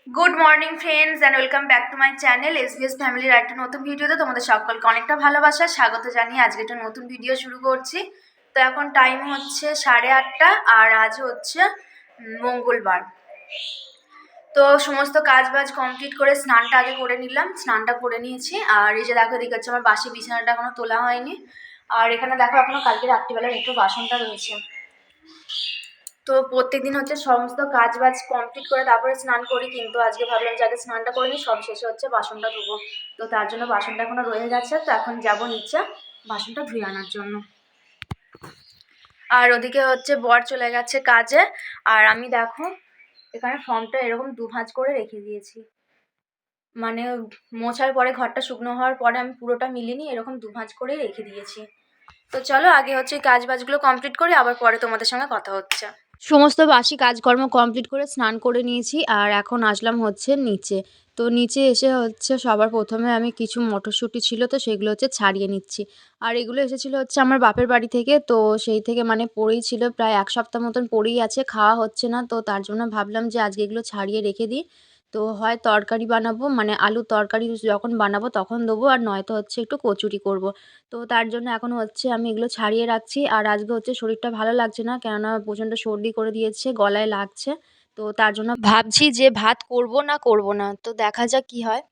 Good morning friends and welcome back to my channel SBS ফ্যামিলির একটা নতুন ভিডিওতে তোমাদের সকলকে অনেকটা ভালোবাসা স্বাগত জানিয়ে আজকে একটা নতুন ভিডিও শুরু করছি। তো এখন টাইম হচ্ছে 8:30 আর আজ হচ্ছে মঙ্গলবার। তো সমস্ত কাজ বাজ কমপ্লিট করে স্নানটা আগে করে নিলাম, স্নানটা করে নিয়েছি। আর এই যে দেখো, এদিকে হচ্ছে আমার বাসি বিছানাটা এখনো তোলা হয়নি। আর এখানে দেখো এখনো কালকে রাত্রিবেলার একটু বাসনটা রয়েছে। তো প্রত্যেকদিন হচ্ছে সমস্ত কাজ বাজ কমপ্লিট করে তারপরে স্নান করি, কিন্তু আজকে ভাবলাম যে আগে স্নানটা করে নিই, সব শেষে হচ্ছে বাসনটা ধুবো। তো তার জন্য বাসনটা এখনো রয়ে গেছে, তো এখন যাবো নিচে বাসনটা ধুয়ে আনার জন্য। আর ওদিকে হচ্ছে বর চলে গেছে কাজে। আর আমি দেখো এখানে ফর্মটা এরকম দুভাঁজ করে রেখে দিয়েছি, মানে মোছার পরে ঘরটা শুকনো হওয়ার পরে আমি পুরোটা মিলিনি, এরকম দুভাঁজ করে রেখে দিয়েছি। তো চলো আগে হচ্ছে কাজ বাজগুলো কমপ্লিট করি, আবার পরে তোমাদের সঙ্গে কথা হচ্ছে। সমস্ত বাসি কাজকর্ম কমপ্লিট করে স্নান করে নিয়েছি আর এখন আসলাম হচ্ছে নিচে। তো নিচে এসে হচ্ছে সবার প্রথমে আমি কিছু মটরশুঁটি ছিল তো সেগুলো হচ্ছে ছাড়িয়ে নিচ্ছি। আর এগুলো এসেছিলো হচ্ছে আমার বাপের বাড়ি থেকে, তো সেই থেকে মানে পড়েই ছিল, প্রায় এক সপ্তাহ মতন পড়েই আছে, খাওয়া হচ্ছে না। তো তার জন্য ভাবলাম যে আজকে এগুলো ছাড়িয়ে রেখে দিই। তো হয় তরকারি বানাবো, মানে আলুর তরকারি যখন বানাবো তখন দেবো, আর নয়তো হচ্ছে একটু কচুরি করব। তো তার জন্য এখন হচ্ছে আমি এগুলো ছাড়িয়ে রাখছি। আর আজকে হচ্ছে শরীরটা ভালো লাগছে না, কেননা প্রচণ্ড সর্দি করে দিয়েছে, গলায় লাগছে। তো তার জন্য ভাবছি যে ভাত করব না করব না, তো দেখা যাক কি হয়।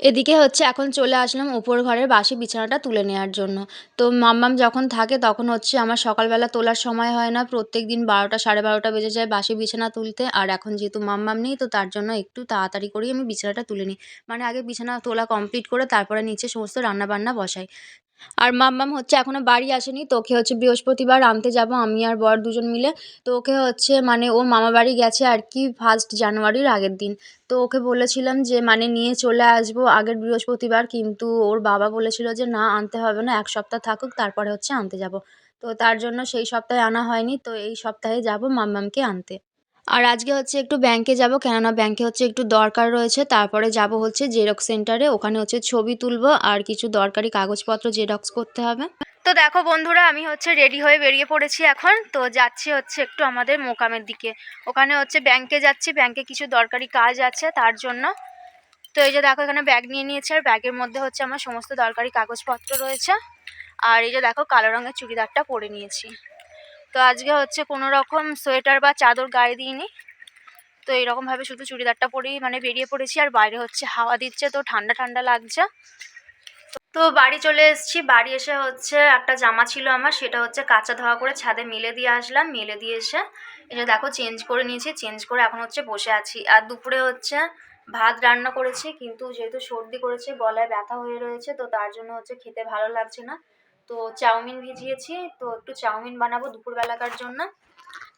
এদিকে হচ্ছে এখন চলে আসলাম উপর ঘরের বাসি বিছানাটা তুলে নেওয়ার জন্য। তো মাম্মাম যখন থাকে তখন হচ্ছে আমার সকালবেলা তোলার সময় হয় না, প্রত্যেক দিন 12টা 12:30 বেজে যায় বাসি বিছানা তুলতে। আর এখন যেহেতু মাম্মাম নেই, তো তার জন্য একটু তাড়াতাড়ি করেই আমি বিছানাটা তুলে নিই, মানে আগে বিছানা তোলা কমপ্লিট করে তারপরে নিচে সমস্ত রান্নাবান্না বসাই। আর মাম্মাম হচ্ছে এখনো বাড়ি আসেনি, তো ওকে হচ্ছে বৃহস্পতিবার আনতে যাব আমি আর বর দুজন মিলে। তো ওকে হচ্ছে মানে ও মামা বাড়ি গেছে আর কি 1 জানুয়ারির আগের দিন। তো ওকে বলেছিলাম যে মানে নিয়ে চলে আসবো আগের বৃহস্পতিবার, কিন্তু ওর বাবা বলেছিল যে না আনতে হবে না, 1 সপ্তাহ থাকুক তারপরে হচ্ছে আনতে যাব। তো তার জন্য সেই সপ্তাহে আনা হয়নি, তো এই সপ্তাহে যাব মাম্মামকে আনতে। আর আজকে হচ্ছে একটু ব্যাংকে যাব, কেননা ব্যাংকে হচ্ছে একটু দরকার রয়েছে। তারপরে যাব হচ্ছে জেরক্স সেন্টারে, ওখানে হচ্ছে ছবি তুলবো আর কিছু দরকারি কাগজপত্র জেরক্স করতে হবে। তো দেখো বন্ধুরা, আমি হচ্ছে রেডি হয়ে বেরিয়ে পড়েছি এখন। তো যাচ্ছি হচ্ছে একটু আমাদের মোকামের দিকে, ওখানে হচ্ছে ব্যাংকে যাচ্ছি, ব্যাংকে কিছু দরকারি কাজ আছে তার জন্য। তো এই যে দেখো এখানে ব্যাগ নিয়ে নিয়েছি, আর ব্যাগের মধ্যে হচ্ছে আমার সমস্ত দরকারি কাগজপত্র রয়েছে। আর এই যে দেখো কালো রঙের চুড়িদারটা পরে নিয়েছি। তো আজকে হচ্ছে কোনো রকম সোয়েটার বা চাদর গায়ে দিইনি, তো এইরকমভাবে শুধু চুড়িদারটা পরেই মানে বেরিয়ে পড়েছি। আর বাইরে হচ্ছে হাওয়া দিচ্ছে, তো ঠান্ডা ঠান্ডা লাগছে। তো বাড়ি চলে এসেছি, বাড়ি এসে হচ্ছে একটা জামা ছিল আমার, সেটা হচ্ছে কাঁচা ধোয়া করে ছাদে মেলে দিয়ে আসলাম। মেলে দিয়ে এসে এই যে দেখো চেঞ্জ করে নিয়েছি, চেঞ্জ করে এখন হচ্ছে বসে আছি। আর দুপুরে হচ্ছে ভাত রান্না করেছি, কিন্তু যেহেতু সর্দি করেছে, গলায় ব্যথা হয়ে রয়েছে, তো তার জন্য হচ্ছে খেতে ভালো লাগছে না। তো চাউমিন ভিজিয়েছি, তো একটু চাউমিন বানাবো দুপুরবেলাকার জন্য।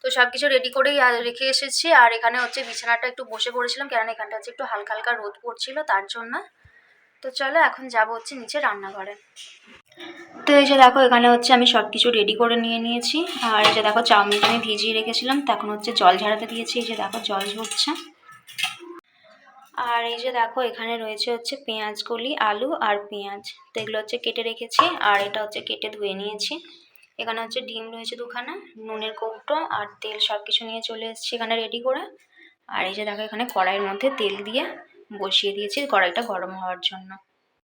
তো সব কিছু রেডি করেই রেখে এসেছি। আর এখানে হচ্ছে বিছানাটা একটু বসে পড়েছিলাম, কেননা এখানটা হচ্ছে একটু হালকা হালকা রোদ পড়ছিল তার জন্য। তো চলো এখন যাবো হচ্ছে নিচে রান্নাঘরে। তো এই যে দেখো এখানে হচ্ছে আমি সব কিছু রেডি করে নিয়ে নিয়েছি। আর এই যে দেখো চাউমিনটা আমি ভিজিয়ে রেখেছিলাম, তো এখন হচ্ছে জল ঝরাতে দিয়েছি, এই যে দেখো জল ঝরছে। আর এই যে দেখো এখানে রয়েছে হচ্ছে পেঁয়াজ কলি, আলু আর পেঁয়াজ, তো এগুলো হচ্ছে কেটে রেখেছি। আর এটা হচ্ছে কেটে ধুয়ে নিয়েছি। এখানে হচ্ছে ডিম রয়েছে 2খানা, নুনের কৌটো আর তেল, সব কিছু নিয়ে চলে এসেছি এখানে রেডি করে। আর এই যে দেখো এখানে কড়াইয়ের মধ্যে তেল দিয়ে বসিয়ে দিয়েছি কড়াইটা গরম হওয়ার জন্য।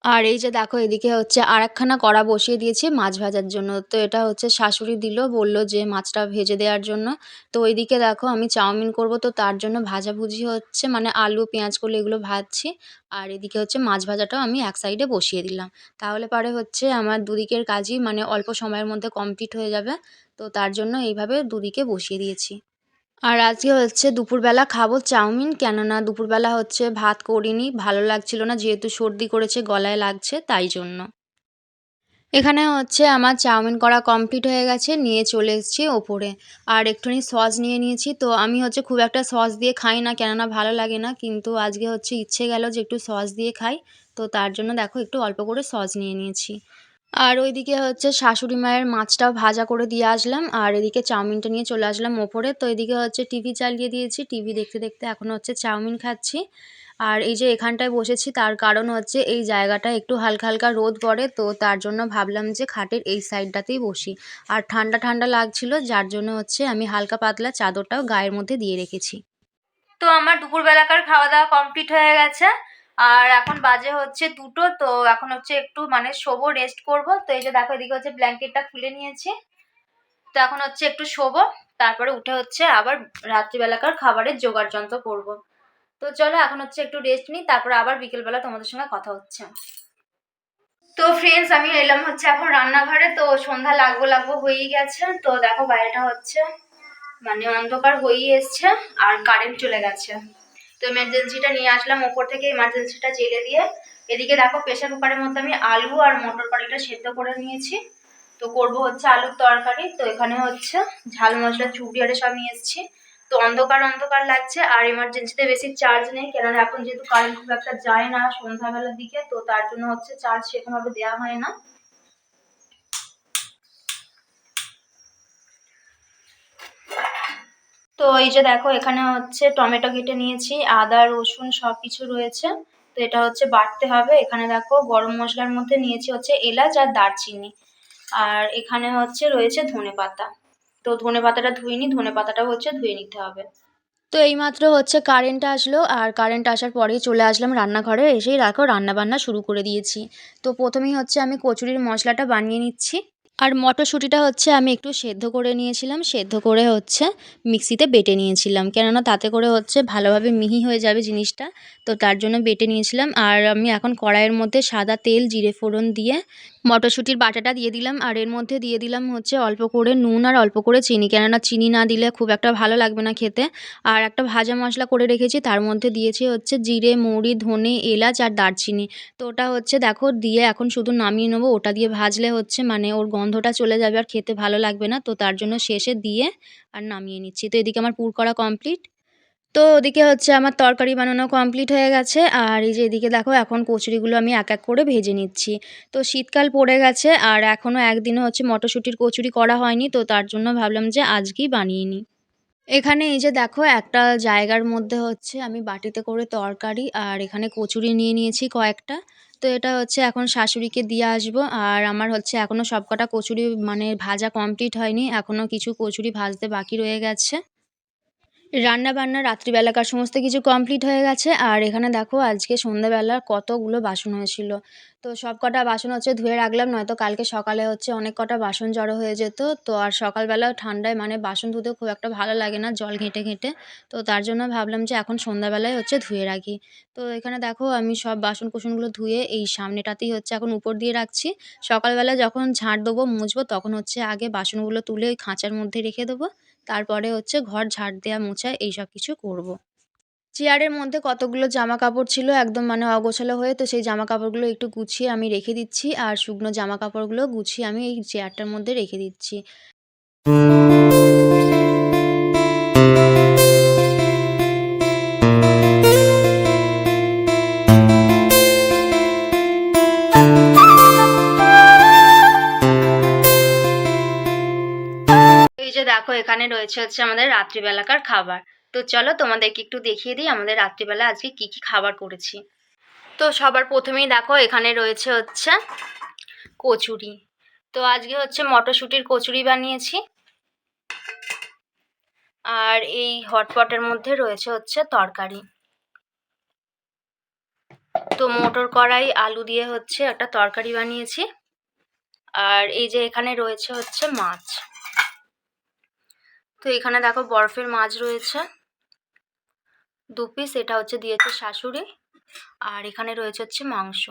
আর এই যে দেখো এদিকে হচ্ছে আরেকখানা কড়া বসিয়ে দিয়েছি মাছ ভাজার জন্য। তো এটা হচ্ছে শাশুড়ি দিল, বলল যে মাছটা ভেজে দেওয়ার জন্য। তো ওইদিকে দেখো আমি চাউমিন করব, তো তার জন্য ভাজাভুজি হচ্ছে, মানে আলু পেঁয়াজ কলি এগুলো ভাজছি। আর এদিকে হচ্ছে মাছ ভাজাটাও আমি এক সাইডে বসিয়ে দিলাম, তাহলে পরে হচ্ছে আমার দুদিকের কাজই মানে অল্প সময়ের মধ্যে কমপ্লিট হয়ে যাবে। তো তার জন্য এইভাবে দুদিকে বসিয়ে দিয়েছি। আর আজকে হচ্ছে দুপুরবেলা খাবো চাউমিন, কেননা দুপুরবেলা হচ্ছে ভাত করিনি, ভালো লাগছিল না, যেহেতু সর্দি করেছে গলায় লাগছে তাই জন্য। এখানে হচ্ছে আমার চাউমিন করা কমপ্লিট হয়ে গেছে, নিয়ে চলে এসেছি ওপরে। আর একটুখানি সস নিয়ে নিয়েছি, তো আমি হচ্ছে খুব একটা সস দিয়ে খাই না, কেননা ভালো লাগে না, কিন্তু আজকে হচ্ছে ইচ্ছে গেল যে একটু সস দিয়ে খাই। তো তার জন্য দেখো একটু অল্প করে সস নিয়ে নিয়েছি। আর ওইদিকে হচ্ছে শাশুড়ি মায়ের মাছটাও ভাজা করে দিয়ে আসলাম, আর এদিকে চাউমিনটা নিয়ে চলে আসলাম ওপরে। তো এদিকে হচ্ছে টিভি চালিয়ে দিয়েছি, টিভি দেখতে দেখতে এখন হচ্ছে চাউমিন খাচ্ছি। আর এই যে এখানটায় বসেছি তার কারণ হচ্ছে এই জায়গাটায় একটু হালকা হালকা রোদ পড়ে, তো তার জন্য ভাবলাম যে খাটের এই সাইডটাতেই বসি। আর ঠান্ডা ঠান্ডা লাগছিল, যার জন্য হচ্ছে আমি হালকা পাতলা চাদরটাও গায়ের মধ্যে দিয়ে রেখেছি। তো আমার দুপুরবেলাকার খাওয়া দাওয়া কমপ্লিট হয়ে গেছে, আর এখন বাজে হচ্ছে 2টো। তো এখন হচ্ছে একটু মানে শোবো, রেস্ট করব। তো এই যে দেখো এদিকে হচ্ছে ব্ল্যাঙ্কেটটা খুলে নিয়েছি। তো এখন হচ্ছে একটু শোবো, তারপরে উঠে হচ্ছে আবার রাত্রিবেলাকার খাবারের জোগাড় যন্ত্র করবো। তো চলো এখন হচ্ছে একটু রেস্ট নিই, তারপরে আবার বিকেলবেলা তোমাদের সঙ্গে কথা হচ্ছে। তো ফ্রেন্ডস, আমি এলাম হচ্ছে এখন রান্নাঘরে। তো সন্ধ্যা লাগবো লাগবো হয়েই গেছে। তো দেখো বাইরেটা হচ্ছে মানে অন্ধকার হয়েই এসছে, আর কারেন্ট চলে গেছে। তো এমার্জেন্সিটা নিয়ে আসলাম ওপর থেকে, এমার্জেন্সিটা জেলে দিয়ে এদিকে দেখো প্রেশার কুকারের মধ্যে আমি আলু আর মটর কড়াইটা সেদ্ধ করে নিয়েছি। তো করব হচ্ছে আলুর তরকারি। তো এখানে হচ্ছে ঝাল মশলা চুড়ি আরে সব নিয়ে এসেছি। তো অন্ধকার অন্ধকার লাগছে, আর এমার্জেন্সিতে বেশি চার্জ নেই, কেননা এখন যেহেতু কারেন্ট খুব একটা যায় না সন্ধ্যাবেলার দিকে, তো তার জন্য হচ্ছে চার্জ সেরকমভাবে দেওয়া হয় না। তো এই যে দেখো এখানে হচ্ছে টমেটো কেটে নিয়েছি, আদা রসুন সব কিছু রয়েছে। তো এটা হচ্ছে বাটতে হবে। এখানে দেখো গরম মশলার মধ্যে নিয়েছি হচ্ছে এলাচ আর দারচিনি, আর এখানে হচ্ছে রয়েছে ধনেপাতা। তো ধনেপাতাটা ধুইনি, ধনেপাতাটাও হচ্ছে ধুয়ে নিতে হবে। তো এইমাত্র হচ্ছে কারেন্ট আসলো, আর কারেন্ট আসার পরেই চলে আসলাম রান্নাঘরে। এসেই দেখো রান্নাবান্না শুরু করে দিয়েছি। তো প্রথমেই হচ্ছে আমি কচুরির মশলাটা বানিয়ে নিচ্ছি। আর মটরশুঁটিটা হচ্ছে আমি একটু সেদ্ধ করে নিয়েছিলাম, সেদ্ধ করে হচ্ছে মিক্সিতে বেটে নিয়েছিলাম, কেননা তাতে করে হচ্ছে ভালোভাবে মিহি হয়ে যাবে জিনিসটা। তো তার জন্য বেটে নিয়েছিলাম। আর আমি এখন কড়াইয়ের মধ্যে সাদা তেল জিরে ফোড়ন দিয়ে মটরশুঁটির বাটাটা দিয়ে দিলাম, আর এর মধ্যে দিয়ে দিলাম হচ্ছে অল্প করে নুন আর অল্প করে চিনি, কেননা চিনি না দিলে খুব একটা ভালো লাগবে না খেতে। আর একটা ভাজা মশলা করে রেখেছি, তার মধ্যে দিয়েছি হচ্ছে জিরে মৌরি ধনে এলাচ আর দারচিনি। তো ওটা হচ্ছে দেখো দিয়ে এখন শুধু নামিয়ে নেবো। ওটা দিয়ে ভাজলে হচ্ছে মানে ওর গন্ধটা চলে যাবে আর খেতে ভালো লাগবে না। তো তার জন্য শেষে দিয়ে আর নামিয়ে নিচ্ছি। তো এদিকে আমার পুর করা কমপ্লিট। তো ওদিকে হচ্ছে আমার তরকারি বানানো কমপ্লিট হয়ে গেছে, আর এই যে এদিকে দেখো এখন কচুরিগুলো আমি এক এক করে ভেজে নিচ্ছি। তো শীতকাল পড়ে গেছে, আর এখনও একদিনও হচ্ছে মটরশুঁটির কচুরি করা হয়নি, তো তার জন্য ভাবলাম যে আজকেই বানিয়ে নিই। এখানে এই যে দেখো একটা জায়গার মধ্যে হচ্ছে আমি বাটিতে করে তরকারি আর এখানে কচুরি নিয়ে নিয়েছি কয়েকটা। তো এটা হচ্ছে এখন শাশুড়িকে দিয়ে আসবো। আর আমার হচ্ছে এখনও সবকটা কচুরি মানে ভাজা কমপ্লিট হয়নি, এখনও কিছু কচুরি ভাজতে বাকি রয়ে গেছে। রান্না-বান্না রাত্রিবেলাকার সমস্ত কিছু কমপ্লিট হয়ে গেছে। আর এখানে দেখো আজকে সন্ধ্যাবেলা কতগুলো বাসন হয়েছিল। তো সবকটা বাসন হচ্ছে ধুয়ে রাখলাম, নয়তো কালকে সকালে হচ্ছে অনেক কটা বাসন জড়ো হয়ে যেত। তো আর সকালবেলা ঠান্ডায় মানে বাসন ধুতেও খুব একটা ভালো লাগে না জল ঘেঁটে ঘেঁটে। তো তার জন্য ভাবলাম যে এখন সন্ধ্যাবেলায় হচ্ছে ধুয়ে রাখি। তো এখানে দেখো আমি সব বাসন-কোসনগুলো ধুয়ে এই সামনেটাতেই হচ্ছে এখন উপর দিয়ে রাখছি। সকালবেলা যখন ঝাঁট দেবো, মুছবো, তখন হচ্ছে আগে বাসনগুলো তুলে ওই খাঁচার মধ্যে রেখে দেবো। তারপরে হচ্ছে ঘর ঝাড় দেয়া, মোছা এইসব কিছু করব। চেয়ারের মধ্যে কতগুলো জামাকাপড় ছিল একদম মানে অগোছালো হয়ে, তো সেই জামাকাপড়গুলো একটু গুছিয়ে আমি রেখে দিচ্ছি, আর শুকনো জামাকাপড়গুলো গুছিয়ে আমি এই চেয়ারটার মধ্যে রেখে দিচ্ছি। এই যে দেখো এখানে রয়েছে হচ্ছে আমাদের রাত্রিবেলাকার খাবার। তো চলো তোমাদেরকে একটু দেখিয়ে দিই আমাদের রাত্রিবেলা আজকে কি কি খাবার করেছি। তো সবার প্রথমেই দেখো এখানে রয়েছে হচ্ছে কচুরি। তো আজকে হচ্ছে মটরশুঁটির কচুরি বানিয়েছি, আর এই হটপটের মধ্যে রয়েছে হচ্ছে তরকারি। তো মটর কড়াই আলু দিয়ে হচ্ছে একটা তরকারি বানিয়েছি, আর এই যে এখানে রয়েছে হচ্ছে মাছ। তো এখানে দেখো বরফের মাছ রয়েছে 2 পিস, এটা হচ্ছে দিয়েছে শাশুড়ি। আর এখানে রয়েছে হচ্ছে মাংস।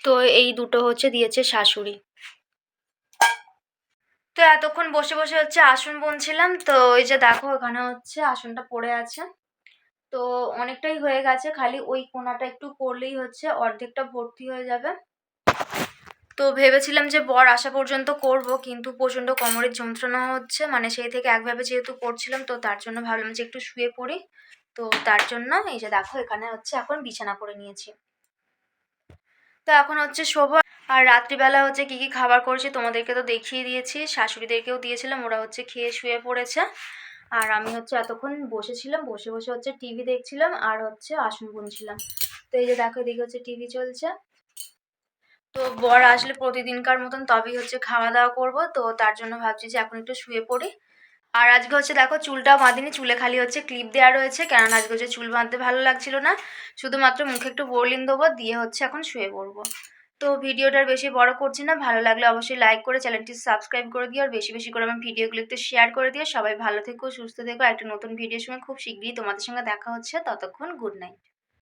তো এই দুটো হচ্ছে দিয়েছে শাশুড়ি। তো এতক্ষণ বসে বসে হচ্ছে আসন বুনছিলাম। তো ওই যে দেখো এখানে হচ্ছে আসনটা পড়ে আছে। তো অনেকটাই হয়ে গেছে, খালি ওই কোণাটা একটু করলেই হচ্ছে অর্ধেকটা ভর্তি হয়ে যাবে। তো ভেবেছিলাম যে বর আসা পর্যন্ত করব, কিন্তু প্রচণ্ড কোমরের যন্ত্রণা হচ্ছে, মানে সেই থেকে একভাবে যেহেতু করছিলাম, তো তার জন্য ভাবলাম যে একটু শুয়ে পড়ি। তো তার জন্য এই যে দেখো এখানে হচ্ছে এখন বিছানা করে নিয়েছি। তো এখন হচ্ছে শোবো। আর রাত্রিবেলা হচ্ছে কি কি খাবার করেছি তোমাদেরকে তো দেখিয়ে দিয়েছি, শাশুড়িদেরকেও দিয়েছিলাম, ওরা হচ্ছে খেয়ে শুয়ে পড়েছে। আর আমি হচ্ছে এতক্ষণ বসেছিলাম, বসে বসে হচ্ছে টিভি দেখছিলাম আর হচ্ছে আসন বুনছিলাম। তো এই যে দেখো এদিকে হচ্ছে টিভি চলছে। তো বর আসলে প্রতিদিনকার মতন তবেই হচ্ছে খাওয়া দাওয়া করব, তো তার জন্য ভাবছি যে এখন একটু শুয়ে পড়ি। আর আজকে হচ্ছে দেখো চুলটাও বাঁধিনি, চুলে খালি হচ্ছে ক্লিপ দেওয়া রয়েছে, কেননা আজকে হচ্ছে চুল বাঁধতে ভালো লাগছিল না। শুধুমাত্র মুখে একটু বোরলিন দেবো, দিয়ে হচ্ছে এখন শুয়ে পড়বো। তো ভিডিওটার বেশি বড় করছি না, ভালো লাগলে অবশ্যই লাইক করে চ্যানেলটি সাবস্ক্রাইব করে দিও, আর বেশি বেশি করে আমার ভিডিওগুলো একটু শেয়ার করে দিও। সবাই ভালো থেকো, সুস্থ থেকো। একটা নতুন ভিডিওর সঙ্গে খুব শিগগিরই তোমাদের সঙ্গে দেখা হচ্ছে। ততক্ষণ গুড নাইট।